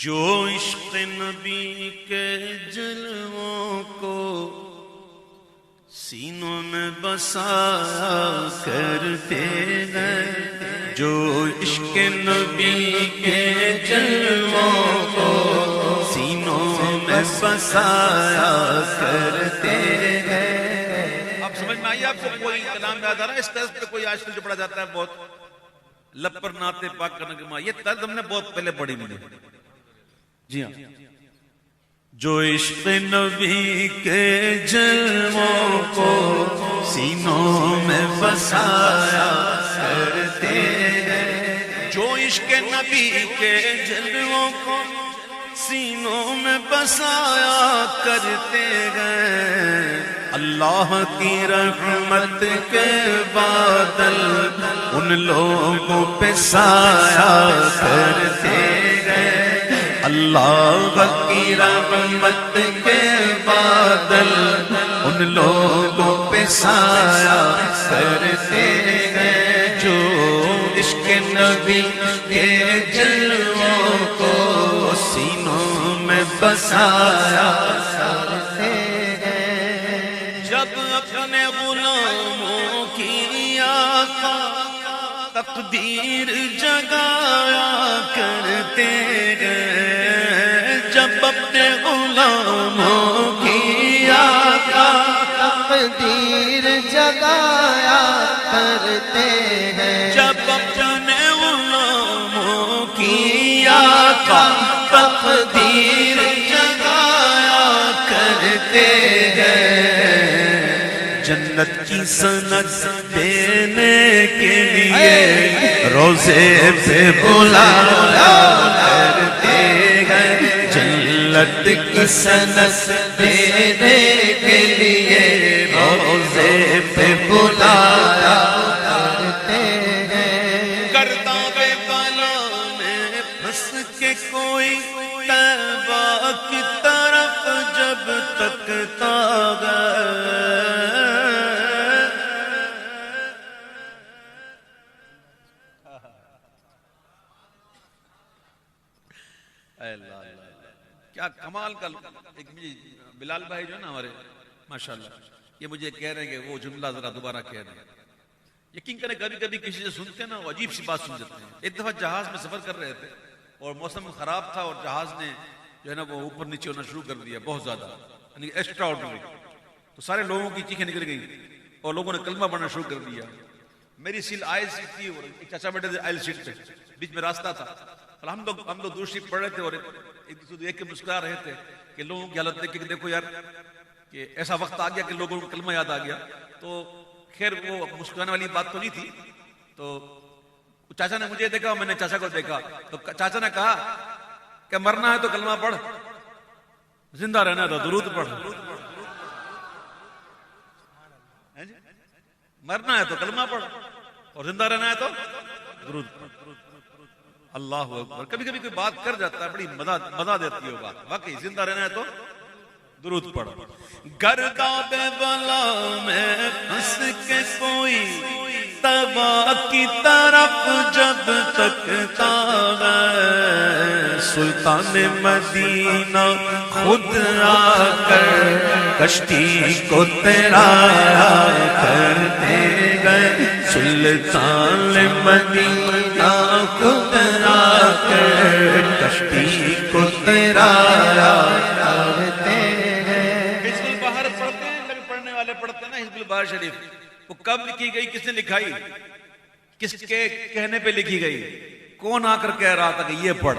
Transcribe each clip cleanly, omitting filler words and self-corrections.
جو عشق نبی کے جلووں کو سینوں میں بسایا کرتے ہیں، جو عشق نبی کے جلووں کو سینوں میں بسایا کرتے ہیں۔ اب سمجھ میں آئیے آپ کو کوئی کلام یاد آ رہا ہے؟ اس طرز پہ کوئی آج جو پڑھا جاتا ہے بہت لب پر نعت پاک کا نغمہ، یہ طرز ہم نے بہت پہلے پڑھی مجھے۔ جی ہاں، جو عشق نبی کے جلووں کو سینوں میں بسایا کرتے ہیں، جو عشق نبی کے جلووں کو سینوں میں بسایا کرتے ہیں، اللہ کی رحمت کے بادل ان لوگوں پہ سایہ کرتے ہیں، اللہ کی رحمت کے بادل ان لوگوں پہ سایہ کرتے ہیں، جو عشق نبی کے جلووں کو سینوں میں بسایا کرتے ہیں۔ جب اپنے غلاموں کی آقا تقدیر جگایا کرتے ہیں، جب اپنے غلاموں کی آقا تقدیر جگایا کرتے ہیں، جب اپنے غلاموں کی آقا تقدیر جگایا کرتے ہیں، جنت کی سند دینے کے لیے روزے پہ بلایا کرتے ہیں، جنت کی سند دینے کے لیے روزے پہ بلایا کرتے ہیں، گرداب بالا میں پھنس کے کوئی طیبہ کی طرف جب تکتا ہے، کیا کمال کا ایک بلال بھائی جو ہے نا ہمارے ماشاءاللہ، یہ مجھے کہہ رہے ہیں کہ وہ جملہ ذرا دوبارہ کہہ رہے ہیں۔ یقین کریں کبھی کبھی کسی سے سنتے ہیں نا وہ عجیب سی بات سن جاتے ہیں۔ ایک دفعہ جہاز میں سفر کر رہے تھے اور موسم خراب تھا اور جہاز نے جو ہے نا وہ اوپر نیچے ہونا شروع کر دیا بہت زیادہ، یعنی ایکسٹرا آرڈنری، تو سارے لوگوں کی چیخیں نکل گئی اور لوگوں نے کلمہ پڑھنا شروع کر دیا۔ میری سیل آئل سیٹ تھی اور ایک چاچا بیٹھے تھے آئل سیٹ پہ، بیچ میں راستہ تھا، اور ہم لوگ دوسری پڑھ رہے تھے اور ایک دوسرے دیکھ کے مسکرا رہے تھے کہ لوگوں کی حالت دیکھ کے دیکھو یار کہ ایسا وقت آ گیا کہ لوگوں کو کلمہ یاد آ گیا۔ تو خیر وہ مسکرانے والی بات تو نہیں تھی، تو چاچا نے مجھے دیکھا، میں نے چاچا کو دیکھا، تو چاچا نے کہا کہ مرنا ہے تو کلمہ پڑھ، زندہ رہنا ہے تو درود پڑھ، مرنا ہے تو کلمہ پڑھ اور زندہ رہنا ہے تو درود پڑھ۔ اللہ اکبر، کبھی کبھی کوئی بات کر جاتا ہے بڑی مزہ دیتی ہے بات، واقعی زندہ رہنا ہے تو درود پڑھ۔ گرداب بالا میں پھنس کے کوئی طیبہ کی طرف جب تکتا ہے، سلطان مدینہ خود آ کر کشتی کو تیرایا کرتے گئے، سلطان مدینہ خود آ کر کشتی کو تیرایا کرتے ہیں۔ حزب البحر پڑھتے ہیں، کبھی پڑھنے والے پڑھتے ہیں نا حزب البحر شریف، وہ کب لکھی گئی، کس نے لکھائی، کس کے کہنے پہ لکھی گئی، کون آ کر کہہ رہا تھا کہ یہ پڑھ؟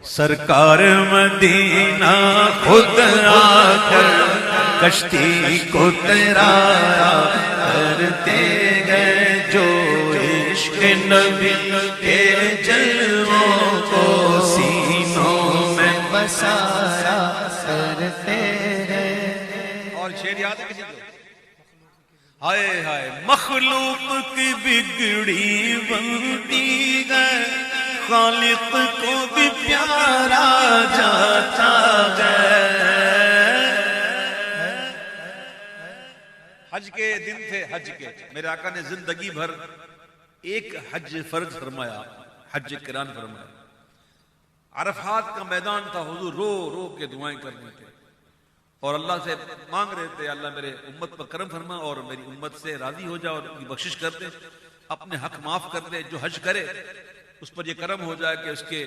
سرکار مدینہ خود آ کر کشتی کو تیرایا کرتے گئے، جو عشق نبی کے جلووں کو سینوں میں بسایا کرتے ہیں۔ اور شعر یاد ہے کسی کو؟ ہائے ہائے مخلوق کی بگڑی بنتی ہے، خالق کو بھی پیارا جاتا ہے۔ حج کے دن تھے، حج کے، میرے آقا نے زندگی بھر ایک حج فرض فرمایا، حج قران فرمایا، عرفات کا میدان تھا، حضور رو رو کے دعائیں کر رہے تھے اور اللہ سے مانگ رہے تھے اللہ میرے امت پر کرم فرما اور میری امت سے راضی ہو جا اور ان کی بخشش کر دے، اپنے حق معاف کر دے، جو حج کرے اس پر یہ کرم ہو جائے کہ اس کے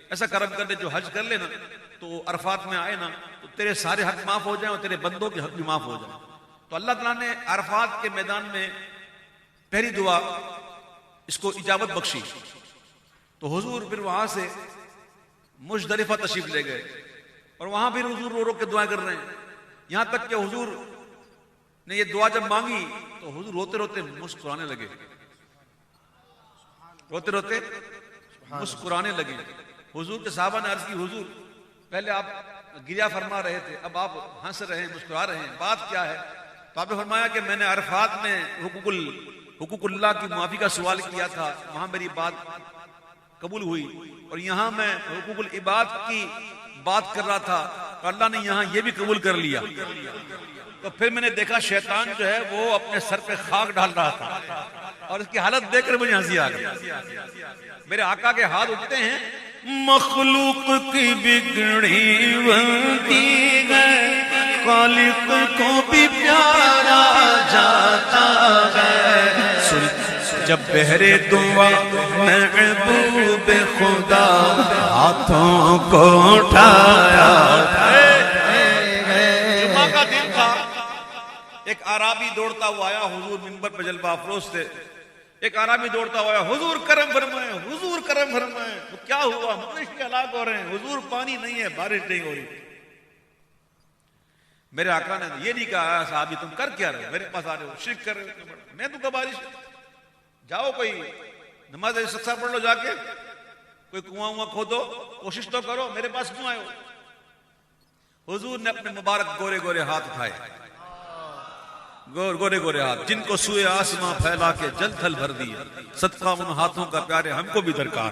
ایسا کرم کر دے جو حج کر لے نا تو عرفات میں آئے نا تو تیرے سارے حق معاف ہو جائیں اور تیرے بندوں کے حق بھی معاف ہو جائیں۔ تو اللہ تعالیٰ نے عرفات کے میدان میں پہلی دعا اس کو اجابت بخشی، تو حضور پھر وہاں سے مزدلفہ تشریف لے گئے اور وہاں پھر حضور رو رو کے دعائیں کر رہے ہیں، یہاں تک کہ حضور نے یہ دعا جب مانگی تو حضور روتے روتے مسکرانے لگے، روتے روتے مسکرانے لگے۔ حضور کے صحابہ نے عرض کی حضور پہلے آپ گریا فرما رہے تھے، اب آپ ہنس رہے ہیں مسکرا رہے ہیں، بات کیا ہے؟ تو آپ نے فرمایا کہ میں نے عرفات میں حقوق اللہ کی معافی کا سوال کیا تھا، وہاں میری بات قبول ہوئی اور یہاں میں حقوق العباد کی بات کر رہا تھا اور اللہ نے یہاں یہ بھی قبول کر لیا۔ تو پھر میں نے دیکھا شیطان جو ہے وہ اپنے سر پہ خاک ڈال رہا تھا اور اس کی حالت دیکھ کر مجھے ہنسی آ گئی۔ میرے آقا کے ہاتھ اٹھتے ہیں، مخلوق کی بگڑی بنتی ہے، خالق کو بھی پیارا جاتا ہے۔ جب بہرے دعا محبوب خدا ہاتھوں کو اٹھایا، جمعہ کا دن تھا، ایک اعرابی دوڑتا ہوا آیا، حضور منبر پہ جلوہ افروز تھے، ایک اعرابی دوڑتا ہوا آیا، حضور کرم فرمائیں، حضور کرم فرمائیں۔ وہ کیا ہوا؟ مویشی ہلاک ہو رہے ہیں، حضور پانی نہیں ہے، بارش نہیں ہو رہی۔ میرے آقا نے یہ نہیں کہا صحابی تم کر کیا رہے میرے پاس آ رہے ہو، شرک کر رہے ہو، میں تو بارش، جاؤ کوئی نماز استخارہ پڑھ لو، جا کے کوئی کنواں کھودو، کوشش تو کرو، میرے پاس کیوں آئے ہو؟ حضور نے اپنے مبارک گورے گورے ہاتھ اٹھائے، گورے گورے ہاتھ جن کو سوئے آسماں پھیلا کے جل تھل بھر دیا، صدقہ ان ہاتھوں کا پیارے ہم کو بھی درکار۔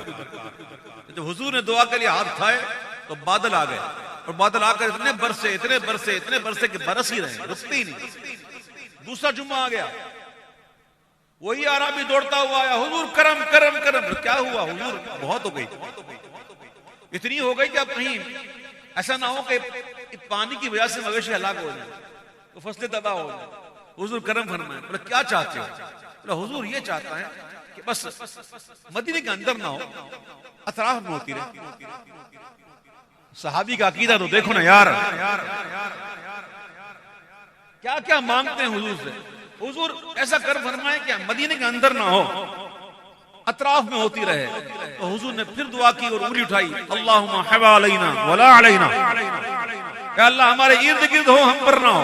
جب حضور نے دعا کے لیے ہاتھ اٹھائے تو بادل آ گئے اور بادل آ کر اتنے برسے کہ برس ہی رہے، رکتے ہی نہیں۔ دوسرا جمعہ آ گیا، وہی اعرابی دوڑتا ہوا آیا، حضور کرم کرم کرم۔ کیا ہوا حضور؟ بہت ہو گئی، اتنی ہو گئی کہ اب کہیں ایسا نہ ہو کہ پانی کی وجہ سے مویشی ہلاک ہو جائے تو فصلیں تباہ ہو جائے، حضور کرم فرمائیں۔ بولا کیا چاہتے ہو؟ بولا حضور یہ چاہتا ہے کہ بس مدینے کے اندر نہ ہو، اطراف میں ہوتی رہے۔ صحابی کا عقیدہ تو دیکھو نا یار، کیا کیا مانگتے ہیں حضور سے۔ حضور ایسا کر فرمائے کہ مدینے کے اندر نہ ہو، اطراف میں ہوتی رہے۔ تو حضور نے پھر دعا کی اور انگلی اٹھائی، اللہم حوالینا ولا علینا، اے اللہ ہمارے ارد گرد ہو، ہم پر نہ ہو۔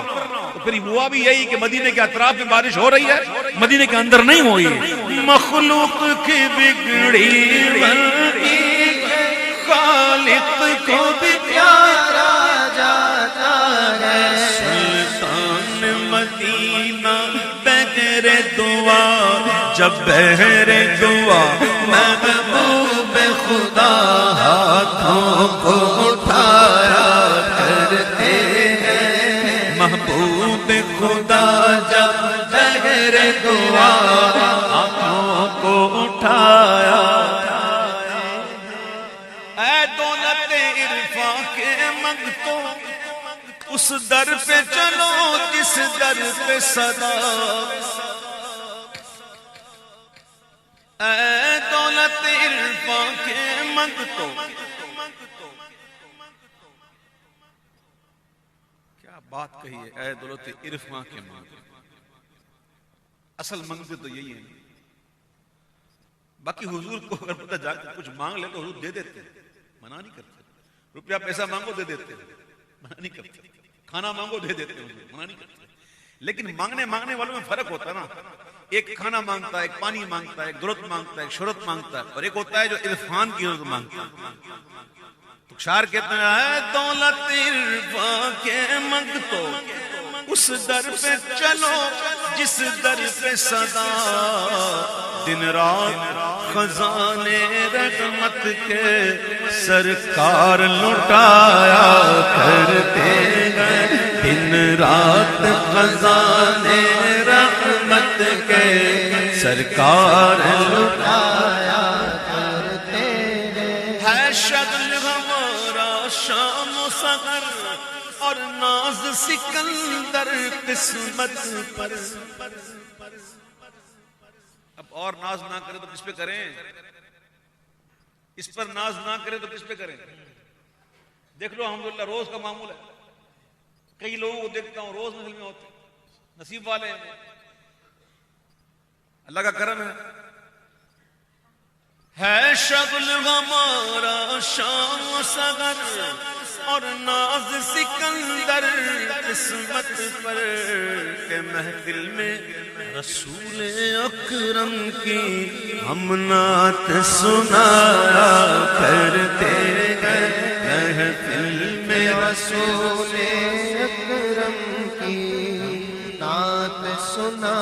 تو پھر ہوا بھی یہی کہ مدینے کے اطراف میں بارش ہو رہی ہے، مدینے کے اندر نہیں ہوئی۔ مخلوق کی بگڑی بنتی ہے، خالق کو بھی پیارا جاتا ہے۔ سلطان مدینہ بغیر دعا، جب بہر دعا محبوب خدا ہاتھوں کو اٹھایا کرتے ہیں۔ محبوب خدا جب بہر دعا ہاتھوں کو اٹھایا، اے دولت عرفان کے منگتو اس در پہ چلو جس در پہ صدا، اے دولت عرفان کے منگتو۔ کیا بات کہی ہے، اے دولت عرفان کے منگتو۔ اصل منگتے تو یہی ہے، باقی حضور کو اگر پتہ جا کے کچھ مانگ لے تو حضور دے دیتے، منع نہیں کرتے۔ روپیہ پیسہ مانگو دے دیتے، منع نہیں کرتے۔ کھانا مانگو دے دیتے، منع نہیں کرتے۔ لیکن مانگنے والوں میں فرق ہوتا ہے نا، ایک کھانا مانگتا ہے، ایک پانی مانگتا ہے، ایک ضرورت مانگتا ہے، ایک شہرت مانگتا ہے، اور ایک ہوتا ہے جو عرفان کی ضرورت مانگتا ہے۔ تو شاعر کہتے ہیں، اے دولت عرفان کے منگتو اس در پہ چلو جس در پہ صدا، دن رات خزانے رحمت کے سرکار لٹایا کرتے ہیں۔ دن رات خزانے رحمت کے سرکار لٹایا کرتے ہیں۔ ہے شغل شام و سحر اور ناز سکندر قسمت پر. اب اور ناز نہ کرے تو کس پہ کریں؟ اس پر ناز نہ کرے تو کس پہ کریں؟ دیکھ لو الحمدللہ روز کا معمول ہے. کئی لوگوں کو دیکھتا ہوں روز محفل میں ہوتے ہیں، نصیب والے ہیں، اللہ کا کرم ہے. ہے شغل ہمارا شام و سحر اور ناز سکندر قسمت پر کہ محفل میں رسول اکرم کی ہم نعت سنایا کرتے ہیں. محفل میں رسول اکرم کی نعت سنا